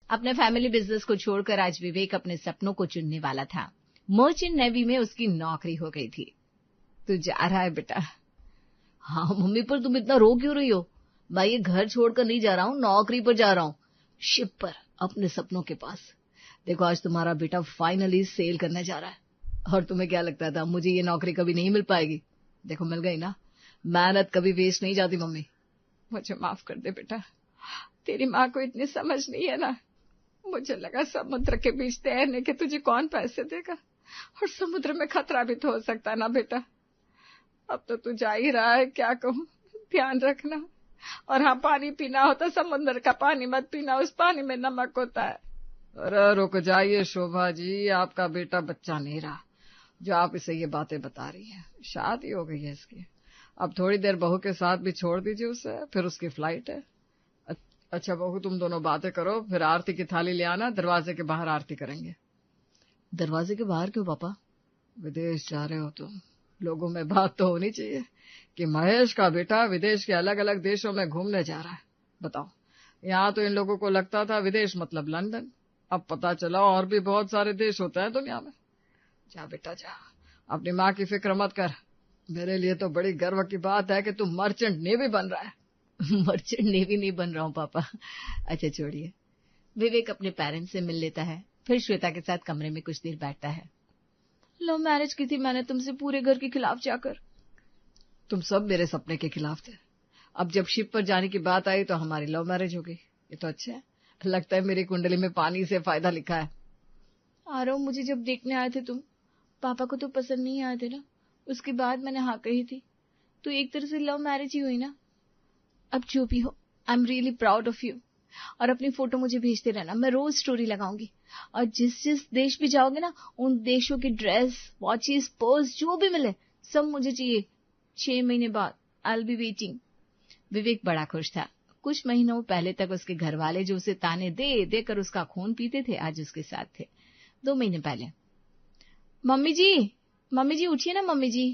अपने family business को छोड़कर आज विवेक अपने सपनों को चुनने वाला था। मर्चेंट नेवी में उसकी नौकरी हो गई थी। तू जा रहा है बेटा? हाँ मम्मी, पर तुम इतना रो क्यों रही हो? मैं ये घर छोड़कर नहीं जा रहा हूँ, नौकरी पर जा रहा हूँ, शिप पर, अपने सपनों के पास। देखो आज तुम्हारा बेटा फाइनली सेल करने जा रहा है। और तुम्हें क्या लगता था मुझे ये नौकरी कभी नहीं मिल पाएगी? देखो मिल गई ना। मेहनत कभी वेस्ट नहीं जाती मम्मी। मुझे माफ कर दे बेटा, तेरी माँ को इतनी समझ नहीं है ना। मुझे लगा समुद्र के बीच तैरने के तुझे कौन पैसे देगा, और समुद्र में खतरा भी तो हो सकता है ना बेटा। अब तो तू जा ही रहा है, क्या कहूँ, ध्यान रखना। और हाँ, पानी पीना हो तो समुद्र का पानी मत पीना, उस पानी में नमक होता है। अरे रुक जाइए शोभा जी, आपका बेटा बच्चा नहीं रहा जो आप इसे ये बातें बता रही हैं। शादी हो गई है इसकी, अब थोड़ी देर बहू के साथ भी छोड़ दीजिए उसे, फिर उसकी फ्लाइट है। अच्छा बहू, तुम दोनों बातें करो, फिर आरती की थाली ले आना, दरवाजे के बाहर आरती करेंगे। दरवाजे के बाहर क्यों पापा? विदेश जा रहे हो तुम, लोगों में बात तो होनी चाहिए कि महेश का बेटा विदेश के अलग अलग देशों में घूमने जा रहा है। बताओ, यहाँ तो इन लोगों को लगता था विदेश मतलब लंदन, अब पता चला और भी बहुत सारे देश होते हैं दुनिया में। जा बेटा जा, अपनी माँ की फिक्र मत कर। मेरे लिए तो बड़ी गर्व की बात है कि तू मर्चेंट नेवी बन रहा है। मर्चेंट नेवी नहीं बन रहा हूँ पापा। अच्छा छोड़िए। विवेक अपने पेरेंट्स से मिल लेता है, फिर श्वेता के साथ कमरे में कुछ देर बैठता है। लव मैरिज की थी मैंने तुमसे, पूरे घर के खिलाफ जाकर। तुम सब मेरे सपने के खिलाफ थे। अब जब शिप पर जाने की बात आई तो हमारी लव मैरिज हो गई। ये तो अच्छा है, लगता है मेरी कुंडली में पानी से फायदा लिखा है। आरव, मुझे जब देखने आए थे तुम, पापा को तो पसंद नहीं आए थे ना, उसके बाद मैंने हाँ कही थी, तो एक तरह से लव मैरिज ही हुई ना। अब जो भी हो, I am really proud of you. और अपनी फोटो मुझे भेजते रहना, मैं रोज स्टोरी लगाऊंगी। और जिस जिस देश भी जाओगे ना, उन देशों की ड्रेस, वॉचेस, पर्स जो भी मिले सब मुझे चाहिए। 6 महीने बाद आई विल बी वेटिंग। विवेक बड़ा खुश था। कुछ महीनों पहले तक उसके घर वाले जो उसे ताने दे देकर उसका खून पीते थे, आज उसके साथ थे। 2 महीने पहले, मम्मी जी उठिए ना मम्मी जी।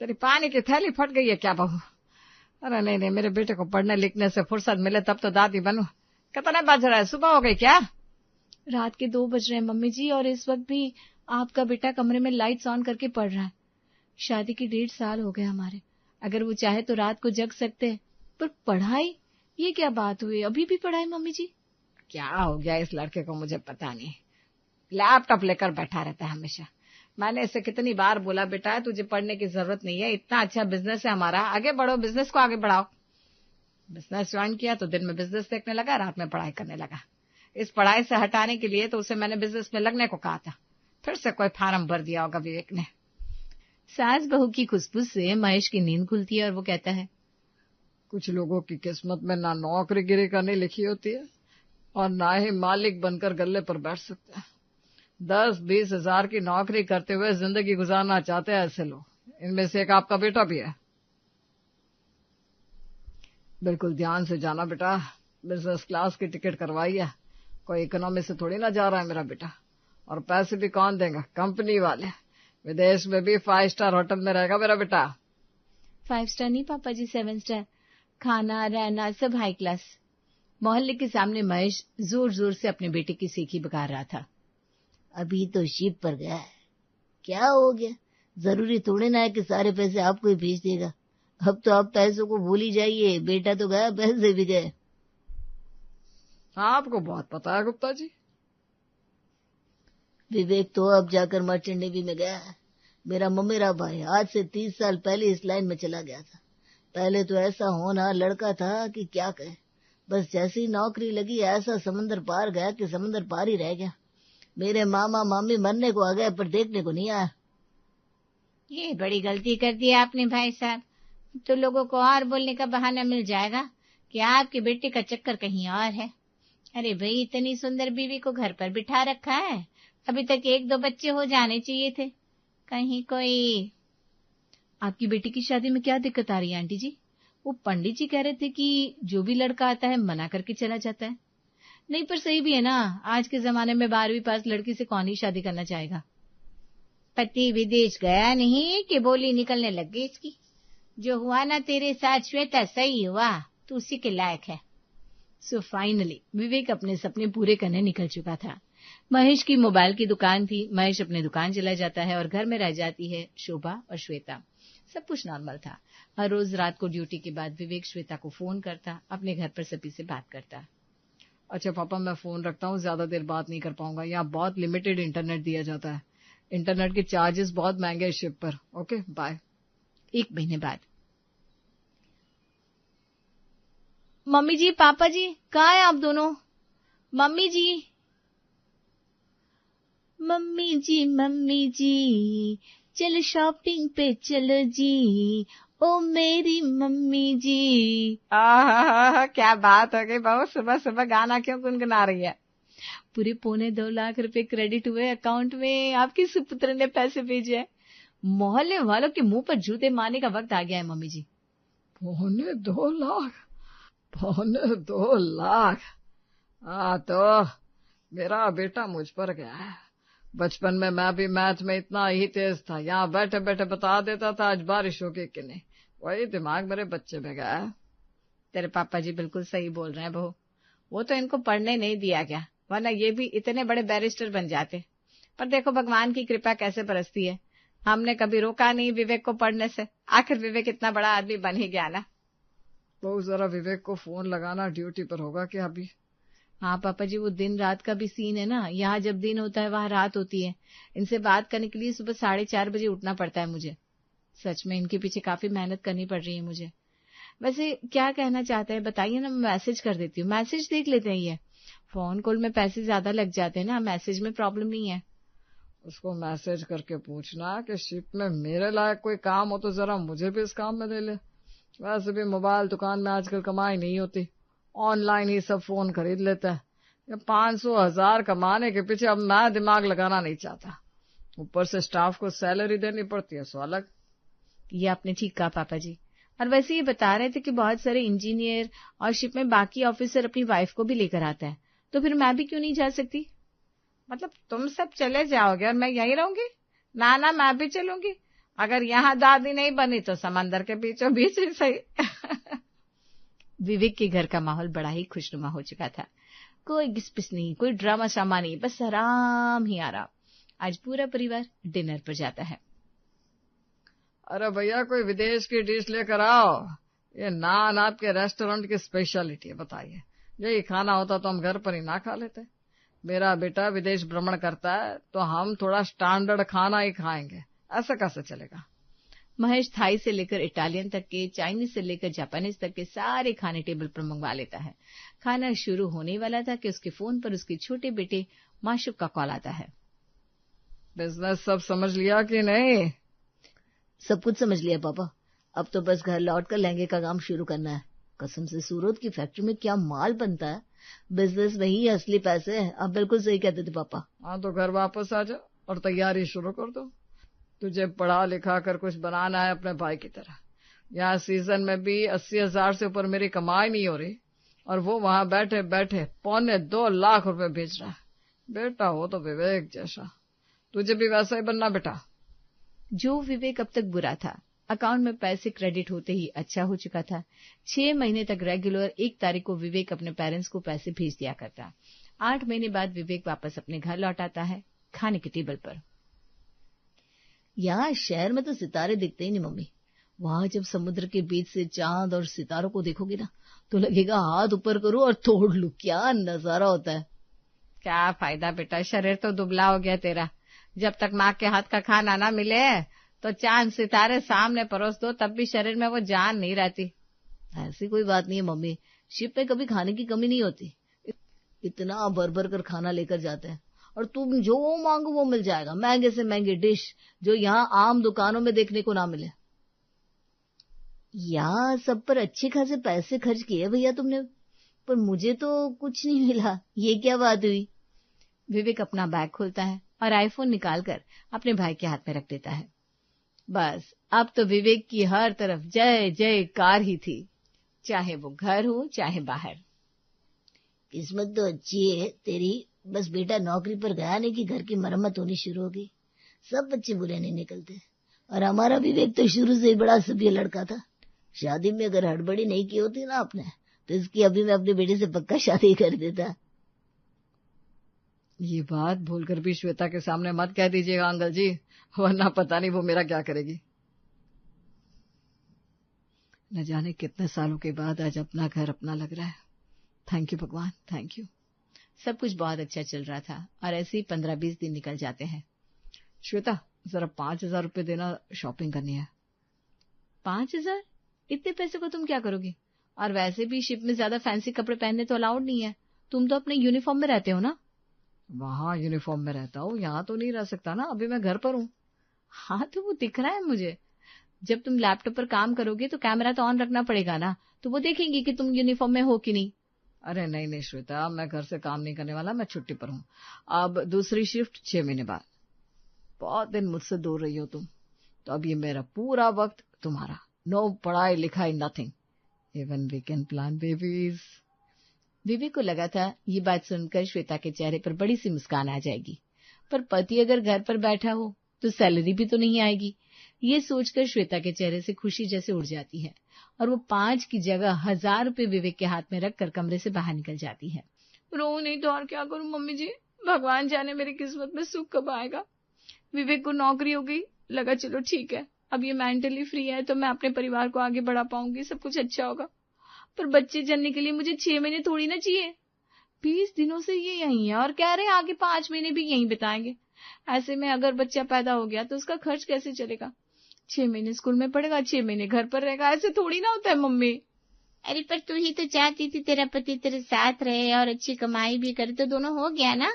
तेरी पानी की थैली फट गई है क्या बहू? अरे नहीं, मेरे बेटे को पढ़ने लिखने से फुर्सत मिले तब तो दादी बनूं। कितने बज रहा है, सुबह हो गई क्या? रात के 2 बज रहे हैं मम्मी जी, और इस वक्त भी आपका बेटा कमरे में लाइट्स ऑन करके पढ़ रहा है। शादी के 1.5 साल हो गए हमारे, अगर वो चाहे तो रात को जग सकते हैं, पर पढ़ाई, ये क्या बात हुई, अभी भी पढ़ाई मम्मी जी? क्या हो गया इस लड़के को मुझे पता नहीं, लैपटॉप लेकर बैठा रहता है हमेशा। मैंने इसे कितनी बार बोला, बेटा तुझे पढ़ने की जरूरत नहीं है, इतना अच्छा बिजनेस है हमारा, आगे बढ़ो, बिजनेस को आगे बढ़ाओ। बिजनेस ज्वाइन किया तो दिन में बिजनेस देखने लगा, रात में पढ़ाई करने लगा। इस पढ़ाई से हटाने के लिए तो उसे मैंने बिजनेस में लगने को कहा था, फिर से कोई फार्म भर दिया होगा विवेक ने। सास बहू की खुशबुश से महेश की नींद खुलती है और वो कहता है, कुछ लोगों की किस्मत में ना नौकरी गिरी करनी लिखी होती है और ना ही मालिक बनकर गल्ले पर बैठ सकते हैं। 10-20 हजार की नौकरी करते हुए जिंदगी गुजारना चाहते हैं ऐसे लोग, इनमें से एक आपका बेटा भी है। बिल्कुल ध्यान से जाना बेटा, बिजनेस क्लास की टिकट करवाई है, कोई इकोनॉमी से थोड़ी ना जा रहा है मेरा बेटा। और पैसे भी कौन देगा, कंपनी वाले। विदेश में भी 5 स्टार होटल में रहेगा मेरा बेटा। 5 स्टार नहीं पापा जी, 7 स्टार, खाना रहना सब हाई क्लास। मोहल्ले के सामने महेश जोर जोर से अपने बेटे की सीखी बकार रहा था। अभी तो शिप पर गया है, क्या हो गया, जरूरी थोड़े ना है कि सारे पैसे आपको ही भेज देगा। अब तो आप पैसों को भूल ही जाइए, बेटा तो गया, पैसे भी गए। आपको बहुत पता है गुप्ता जी। विवेक तो अब जाकर मर्चेंट नेवी में गया है। मेरा ममेरा भाई आज से 30 साल पहले इस लाइन में चला गया था। पहले तो ऐसा होनहार लड़का था कि क्या कहे, बस जैसी नौकरी लगी ऐसा समंदर पार गया कि समंदर पार ही रह गया। मेरे मामा मामी मरने को आ गए पर देखने को नहीं आया। ये बड़ी गलती कर दी आपने भाई साहब, तो लोगों को और बोलने का बहाना मिल जाएगा कि आपके बेटे का चक्कर कहीं और है। अरे भाई, इतनी सुंदर बीवी को घर पर बिठा रखा है, अभी तक 1-2 बच्चे हो जाने चाहिए थे। कहीं कोई। आपकी बेटी की शादी में क्या दिक्कत आ रही है आंटी जी? वो पंडित जी कह रहे थे कि जो भी लड़का आता है मना करके चला जाता है। नहीं पर सही भी है ना, आज के जमाने में 12वीं पास लड़की से कौन ही शादी करना चाहेगा। पति विदेश गया नहीं कि बोली निकलने लग गई इसकी। जो हुआ ना तेरे साथ श्वेता, सही हुआ, तू उसी के लायक है। सो फाइनली विवेक अपने सपने पूरे करने निकल चुका था। महेश की मोबाइल की दुकान थी। महेश अपने दुकान चला जाता है और घर में रह जाती है शोभा और श्वेता। सब कुछ नॉर्मल था। हर रोज रात को ड्यूटी के बाद विवेक श्वेता को फोन करता, अपने घर पर सभी से बात करता। अच्छा पापा, मैं फोन रखता हूँ, ज्यादा देर बात नहीं कर पाऊंगा, यहाँ बहुत लिमिटेड इंटरनेट दिया जाता है, इंटरनेट के चार्जेस बहुत महंगे हैं शिप पर। Okay bye. 1 महीने बाद, मम्मी जी, पापा जी, कहाँ है आप दोनों? मम्मी जी, मम्मी जी, चलो शॉपिंग पे चलो जी, ओ मेरी मम्मी जी। क्या बात हो गई बहू, सुबह सुबह गाना क्यों गुनगुना रही है? पूरे 2.25 लाख रुपए क्रेडिट हुए अकाउंट में, आपके सुपुत्र ने पैसे भेजे। मोहल्ले वालों के मुंह पर जूते मारने का वक्त आ गया है मम्मी जी। 2.25 लाख? 2.25 लाख? हाँ तो मेरा बेटा मुझ पर गया है। बचपन में मैं भी मैथ में इतना ही तेज था, यहाँ बैठे बैठे बता देता था आज बारिश होगी कि नहीं। वही दिमाग मेरे बच्चे में गया है। तेरे पापा जी बिल्कुल सही बोल रहे हैं बहू, वो तो इनको पढ़ने नहीं दिया गया, वरना ये भी इतने बड़े बैरिस्टर बन जाते। पर देखो भगवान की कृपा कैसे बरसती है, हमने कभी रोका नहीं विवेक को पढ़ने से, आखिर विवेक इतना बड़ा आदमी बन ही गया ना। बहू जरा विवेक को फोन लगाना, ड्यूटी पर होगा क्या अभी? हाँ पापा जी, वो दिन रात का भी सीन है ना, यहाँ जब दिन होता है वहाँ रात होती है। इनसे बात करने के लिए सुबह 4:30 बजे उठना पड़ता है मुझे। सच में इनके पीछे काफी मेहनत करनी पड़ रही है मुझे। वैसे क्या कहना चाहते हैं बताइए ना, मैं मैसेज कर देती हूँ, मैसेज देख लेते हैं। ये फोन कॉल में पैसे ज्यादा लग जाते हैं ना, मैसेज में प्रॉब्लम नहीं है। उसको मैसेज करके पूछना कि शिप में मेरे लायक कोई काम हो तो जरा मुझे भी इस काम में ले ले। वैसे भी मोबाइल दुकान में आजकल कमाई नहीं होती, ऑनलाइन ही सब फोन खरीद लेता है। 500,000 कमाने के पीछे अब मैं दिमाग लगाना नहीं चाहता, ऊपर से स्टाफ को सैलरी देनी पड़ती है सो अलग। ये आपने ठीक कहा पापा जी। और वैसे ये बता रहे थे कि बहुत सारे इंजीनियर और शिप में बाकी ऑफिसर अपनी वाइफ को भी लेकर आता है, तो फिर मैं भी क्यों नहीं जा सकती? मतलब तुम सब चले जाओगे और मैं यहीं रहूंगी? ना ना, मैं भी चलूंगी। अगर यहाँ दादी नहीं बनी तो समंदर के बीचों बीच ही सही। विवेक के घर का माहौल बड़ा ही खुशनुमा हो चुका था। कोई घिसपिस नहीं, कोई ड्रामा श्रामा नहीं, बस आराम ही आराम। आज पूरा परिवार डिनर पर जाता है। अरे भैया कोई विदेश की डिश लेकर आओ, ये नान आपके रेस्टोरेंट की स्पेशलिटी है, बताइए। यही खाना होता तो हम घर पर ही ना खा लेते। मेरा बेटा विदेश भ्रमण करता है तो हम थोड़ा स्टैंडर्ड खाना ही खाएंगे, ऐसा कैसे चलेगा? महेश थाई से लेकर इटालियन तक के, चाइनीज से लेकर जापानीज तक के सारे खाने टेबल पर मंगवा लेता है। खाना शुरू होने वाला था कि उसके फोन पर उसके छोटे बेटे माशुक का कॉल आता है। बिजनेस सब समझ लिया कि नहीं? सब कुछ समझ लिया पापा, अब तो बस घर लौटकर लहंगे का काम शुरू करना है। कसम से सूरत की फैक्ट्री में क्या माल बनता है, बिजनेस में ही असली पैसे है। आप बिल्कुल सही कहते थे पापा। हाँ तो घर वापस आ जा और तैयारी शुरू कर दो। तुझे पढ़ा लिखा कर कुछ बनाना है अपने भाई की तरह। यहाँ सीजन में भी 80,000 से ऊपर मेरी कमाई नहीं हो रही और वो वहां बैठे बैठे 2.25 लाख रुपए बेच रहा है। बेटा हो तो विवेक जैसा, तुझे भी वैसा ही बनना बेटा। जो विवेक अब तक बुरा था, अकाउंट में पैसे क्रेडिट होते ही अच्छा हो चुका था। 6 महीने तक रेगुलर 1 तारीख को विवेक अपने पेरेंट्स को पैसे भेज दिया करता। 8 महीने बाद विवेक वापस अपने घर लौट आता है, खाने के टेबल पर। यहाँ शहर में तो सितारे दिखते ही नहीं मम्मी, वहां जब समुद्र के बीच से चांद और सितारों को देखोगे ना तो लगेगा हाथ ऊपर करूं और तोड़ लूं, क्या नजारा होता है। क्या फायदा बेटा, शरीर तो दुबला हो गया तेरा। जब तक माँ के हाथ का खाना ना मिले तो चांद सितारे सामने परोस दो तब भी शरीर में वो जान नहीं रहती। ऐसी कोई बात नहीं है मम्मी, शिप में कभी खाने की कमी नहीं होती। इतना भर भर कर खाना लेकर जाते हैं और तुम जो मांगो वो मिल जाएगा, महंगे से महंगे डिश जो यहाँ आम दुकानों में देखने को ना मिले। यहाँ सब पर अच्छे खासे पैसे खर्च किए भैया तुमने, पर मुझे तो कुछ नहीं मिला, ये क्या बात हुई? विवेक अपना बैग खोलता है और आईफोन निकालकर अपने भाई के हाथ में रख देता है। बस अब तो विवेक की हर तरफ जय जयकार ही थी, चाहे वो घर हो चाहे बाहर। किस्मत तो अच्छी है तेरी, बस बेटा नौकरी पर गया नहीं कि घर की मरम्मत होनी शुरू हो गई। सब बच्चे बुरे नहीं निकलते, और हमारा विवेक तो शुरू से ही बड़ा सभ्य लड़का था। शादी में अगर हड़बड़ी नहीं की होती ना आपने तो इसकी अभी मैं अपनी बेटी से पक्का शादी कर देता। ये बात भूलकर भी श्वेता के सामने मत कह दीजिएगा अंकल जी, वरना पता नहीं वो मेरा क्या करेगी। न जाने कितने सालों के बाद आज अपना घर अपना लग रहा है। थैंक यू भगवान, थैंक यू। सब कुछ बहुत अच्छा चल रहा था और ऐसे ही 15-20 दिन निकल जाते हैं। श्वेता, जरा 5,000 रुपये देना, शॉपिंग करनी है। 5,000? इतने पैसे को तुम क्या करोगी? और वैसे भी शिप में ज्यादा फैंसी कपड़े पहनने तो अलाउड नहीं है। तुम तो अपने यूनिफॉर्म में रहते हो ना? वहां यूनिफॉर्म में रहता हूँ, यहाँ तो नहीं रह सकता ना, अभी मैं घर पर हूँ। हाँ तो वो दिख रहा है मुझे। जब तुम लैपटॉप पर काम करोगे तो कैमरा तो ऑन रखना पड़ेगा ना, तो वो देखेंगे कि तुम यूनिफॉर्म में हो कि नहीं। अरे नहीं नहीं श्वेता, मैं घर से काम नहीं करने वाला, मैं छुट्टी पर हूँ। अब दूसरी शिफ्ट 6 महीने बाद। बहुत दिन मुझसे दूर रही हो तुम, तो अब ये मेरा पूरा वक्त तुम्हारा। नो पढ़ाई लिखाई, nothing, even we can plan babies. Vivek को लगा था ये बात सुनकर श्वेता के चेहरे पर बड़ी सी मुस्कान आ जाएगी, पर पति अगर घर पर बैठा हो तो सैलरी भी तो नहीं आएगी। ये सोचकर श्वेता के चेहरे से खुशी जैसे उड़ जाती है और वो 5 की जगह 1,000 रुपए विवेक के हाथ में रखकर कमरे से बाहर निकल जाती है। रो नहीं तो और क्या करूं मम्मी जी, भगवान जाने मेरी किस्मत में सुख कब आएगा। विवेक को नौकरी हो गई, लगा चलो ठीक है, अब ये मेंटली फ्री है तो मैं अपने परिवार को आगे बढ़ा पाऊंगी, सब कुछ अच्छा होगा। पर बच्चे जनने के लिए मुझे 6 महीने थोड़ी ना चाहिए। 20 दिनों से ये यहीं है और कह रहे हैं आगे 5 महीने भी यहीं बिताएंगे। ऐसे में अगर बच्चा पैदा हो गया तो उसका खर्च कैसे चलेगा? 6 महीने स्कूल में पढ़ेगा, 6 महीने घर पर रहेगा, ऐसे थोड़ी ना होता है मम्मी। अरे पर तू ही तो चाहती थी तेरा पति तेरे साथ रहे और अच्छी कमाई भी करे, तो दोनों हो गया ना।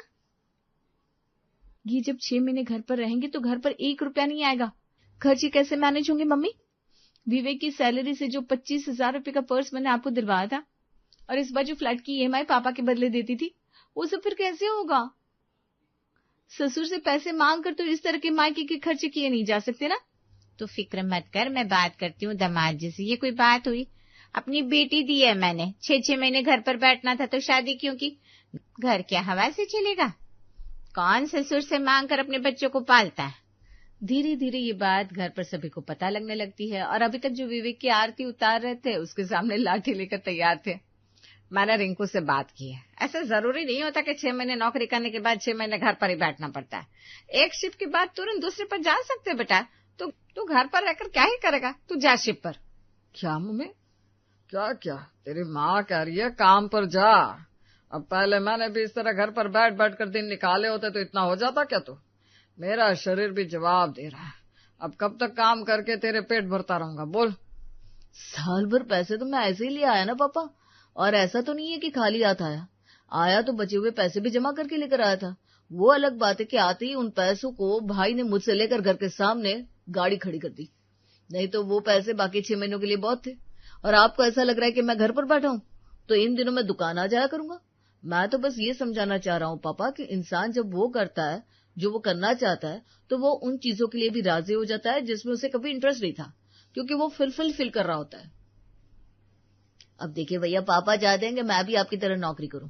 ये जब 6 महीने घर पर रहेंगे तो घर पर 1 रुपया नहीं आएगा। खर्चे कैसे मैनेज होंगे मम्मी? विवेक की सैलरी से जो 25,000 रुपए का पर्स मैंने आपको दिलवाया था और इस बार जो फ्लैट की EMI पापा के बदले देती थी, वो सब फिर कैसे होगा? ससुर से पैसे मांग कर तो इस तरह के मायके के खर्चे किए नहीं जा सकते ना। तो फिक्र मत कर, मैं बात करती हूँ दामाद जी से। ये कोई बात हुई? अपनी बेटी दी है मैंने, 6-6 महीने घर पर बैठना था तो शादी क्यों की? घर क्या हवा से चलेगा? कौन ससुर से मांग कर अपने बच्चों को पालता है? धीरे धीरे ये बात घर पर सभी को पता लगने लगती है और अभी तक जो विवेक की आरती उतार रहे थे उसके सामने लाठी लेकर तैयार थे। मैंने रिंकू से बात की है, ऐसा जरूरी नहीं होता कि 6 महीने नौकरी करने के बाद 6 महीने घर पर ही बैठना पड़ता है। एक शिफ्ट के बाद तुरंत दूसरे पर जा सकते हो बेटा। तो तू घर पर रहकर क्या ही करेगा, तू जा शिफ्ट पर। क्या मम्मी? क्या तेरी माँ कह रही है काम पर जा। अब पहले मैंने भी इस तरह घर पर बैठ बैठ कर दिन निकाले होते तो इतना हो जाता क्या? तू, मेरा शरीर भी जवाब दे रहा है। अब कब तक काम करके तेरे पेट भरता रहूंगा, बोल। साल भर पैसे तो मैं ऐसे ही ले आया ना पापा, और ऐसा तो नहीं है कि खाली हाथ आया तो बचे हुए पैसे भी जमा करके लेकर आया था। वो अलग बात है कि आते ही उन पैसों को भाई ने मुझसे लेकर घर के सामने गाड़ी खड़ी कर दी, नहीं तो वो पैसे बाकी 6 महीनों के लिए बहुत थे। और आपको ऐसा लग रहा है कि मैं घर पर बैठा हूं तो इन दिनों मैं दुकान आ जाया करूंगा। मैं तो बस ये समझाना चाह रहा हूं पापा कि इंसान जब वो करता है जो वो करना चाहता है तो वो उन चीजों के लिए भी राजी हो जाता है जिसमें उसे कभी इंटरेस्ट नहीं था, क्योंकि वो फील कर रहा होता है। अब देखिए भैया, पापा चाहते हैं कि मैं भी आपकी तरह नौकरी करूं,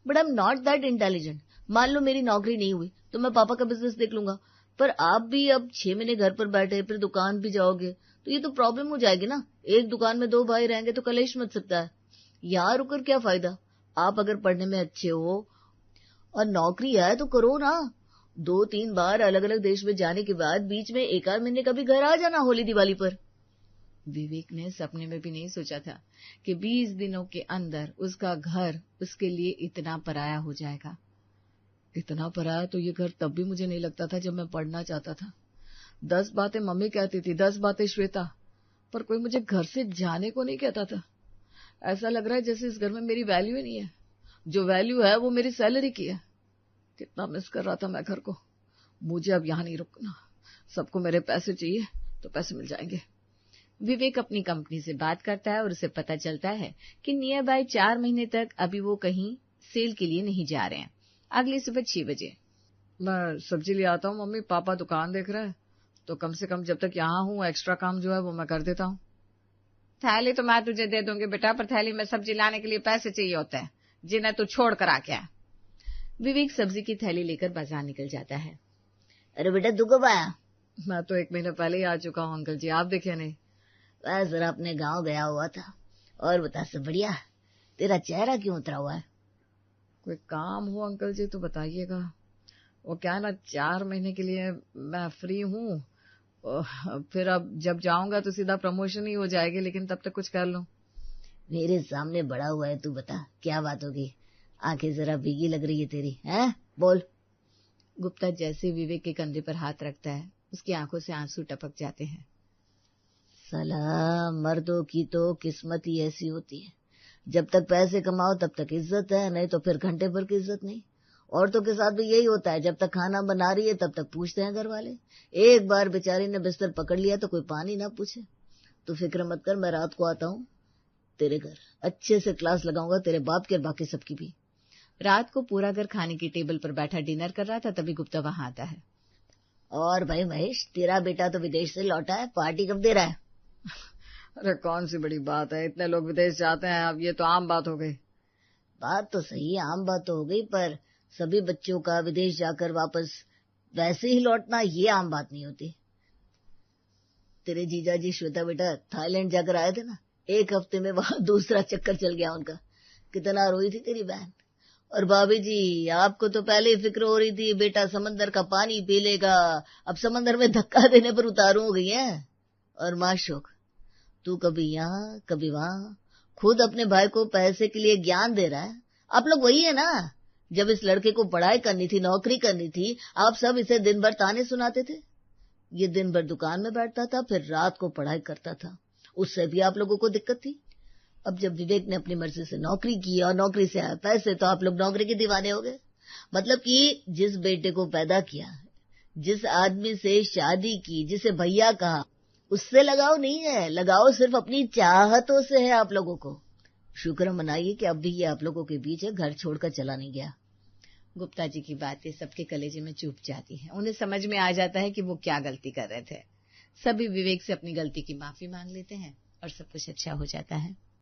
but I am not that intelligent. मान लो मेरी नौकरी नहीं हुई तो मैं पापा का बिजनेस देख लूंगा, पर आप भी अब 6 महीने घर पर बैठे फिर दुकान भी जाओगे तो ये तो प्रॉब्लम हो जाएगी ना। एक दुकान में 2 भाई रहेंगे तो कलेश मच सकता है। यहाँ रुकर क्या फायदा? आप अगर पढ़ने में अच्छे हो और नौकरी है तो करो ना। 2-3 बार अलग अलग देश में जाने के बाद बीच में 1-8 महीने का भी घर आ जाना होली दिवाली पर। विवेक ने सपने में भी नहीं सोचा था कि 20 दिनों के अंदर उसका घर उसके लिए इतना पराया हो जाएगा। इतना पराया तो ये घर तब भी मुझे नहीं लगता था जब मैं पढ़ना चाहता था। 10 बातें मम्मी कहती थी, 10 बातें श्वेता, पर कोई मुझे घर से जाने को नहीं कहता था। ऐसा लग रहा है जैसे इस घर में मेरी वैल्यू ही नहीं है। जो वैल्यू है वो मेरी सैलरी की है। कितना मिस कर रहा था मैं घर को। मुझे अब यहाँ नहीं रुकना, सबको मेरे पैसे चाहिए तो पैसे मिल जाएंगे। विवेक अपनी कंपनी से बात करता है और उसे पता चलता है कि नियर बाय 4 महीने तक अभी वो कहीं सेल के लिए नहीं जा रहे हैं। अगली सुबह 6 बजे मैं सब्जी ले आता हूँ मम्मी, पापा दुकान देख रहे हैं तो कम से कम जब तक यहाँ हूँ एक्स्ट्रा काम जो है वो मैं कर देता हूँ। थैली तो मैं तुझे दे दूंगी बेटा, पर थैली में सब्जी लाने के लिए पैसे चाहिए होते हैं जिन्हें तू छोड़ कर आ गया। विवेक सब्जी की थैली लेकर बाजार निकल जाता है। अरे बेटा तू कब आया? मैं तो 1 महीने पहले ही आ चुका हूँ अंकल जी, आप देखे नहीं? मैं जरा अपने गांव गया हुआ था। और बता, सब बढ़िया? तेरा चेहरा क्यों उतरा हुआ है? कोई काम हो अंकल जी तो बताइएगा। वो क्या है ना, 4 महीने के लिए मैं फ्री हूँ, फिर अब जब जाऊंगा तो सीधा प्रमोशन ही हो जाएगी, लेकिन तब तक कुछ कर लो। मेरे सामने बड़ा हुआ है, तू बता क्या बात होगी? आंखें जरा भीगी लग रही है तेरी, हैं? बोल। गुप्ता जैसे विवेक के कंधे पर हाथ रखता है, उसकी आंखों से आंसू टपक जाते हैं। साला मर्दों की तो किस्मत ही ऐसी होती है, जब तक पैसे कमाओ तब तक इज्जत है, नहीं तो फिर घंटे भर की इज्जत नहीं। औरतों के साथ भी यही होता है, जब तक खाना बना रही है तब तक पूछते हैं घर वाले। एक बार बेचारी ने बिस्तर पकड़ लिया तो कोई पानी ना पूछे। तू फिक्र मत कर, मैं रात को आता हूँ तेरे घर, अच्छे से क्लास लगाऊंगा तेरे बाप के और बाकी सबकी भी। रात को पूरा घर खाने की टेबल पर बैठा डिनर कर रहा था, तभी गुप्ता वहां आता है। और भाई महेश, तेरा बेटा तो विदेश से लौटा है, पार्टी कब दे रहा है? अरे कौन सी बड़ी बात है, इतने लोग विदेश जाते हैं, अब ये तो आम बात हो गई। बात तो सही है, आम बात तो हो गई, पर सभी बच्चों का विदेश जाकर वापस वैसे ही लौटना ये आम बात नहीं होती। तेरे जीजा जी श्वेता बेटा थाईलैंड जाकर आए थे ना, 1 हफ्ते में वहां दूसरा चक्कर चल गया उनका। कितना रोई थी तेरी बहन। और भाभी जी, आपको तो पहले ही फिक्र हो रही थी बेटा समंदर का पानी पी लेगा, अब समंदर में धक्का देने पर उतारू हो गई है। और माशूक, तू कभी यहाँ कभी वहां, खुद अपने भाई को पैसे के लिए ज्ञान दे रहा है। आप लोग वही है ना, जब इस लड़के को पढ़ाई करनी थी, नौकरी करनी थी, आप सब इसे दिन भर ताने सुनाते थे। ये दिन भर दुकान में बैठता था, फिर रात को पढ़ाई करता था, उससे भी आप लोगों को दिक्कत थी। अब जब विवेक ने अपनी मर्जी से नौकरी की और नौकरी से आए पैसे, तो आप लोग नौकरी के दीवाने हो गए। मतलब कि जिस बेटे को पैदा किया, जिस आदमी से शादी की, जिसे भैया कहा, उससे लगाव नहीं है, लगाव सिर्फ अपनी चाहतों से है आप लोगों को। शुक्र मनाइए कि अब भी ये आप लोगों के बीच है, घर छोड़कर चला नहीं गया। गुप्ता जी की बातें सबके कलेजे में चुभ जाती है। उन्हें समझ में आ जाता है कि वो क्या गलती कर रहे थे। सभी विवेक से अपनी गलती की माफी मांग लेते हैं और सब कुछ अच्छा हो जाता है।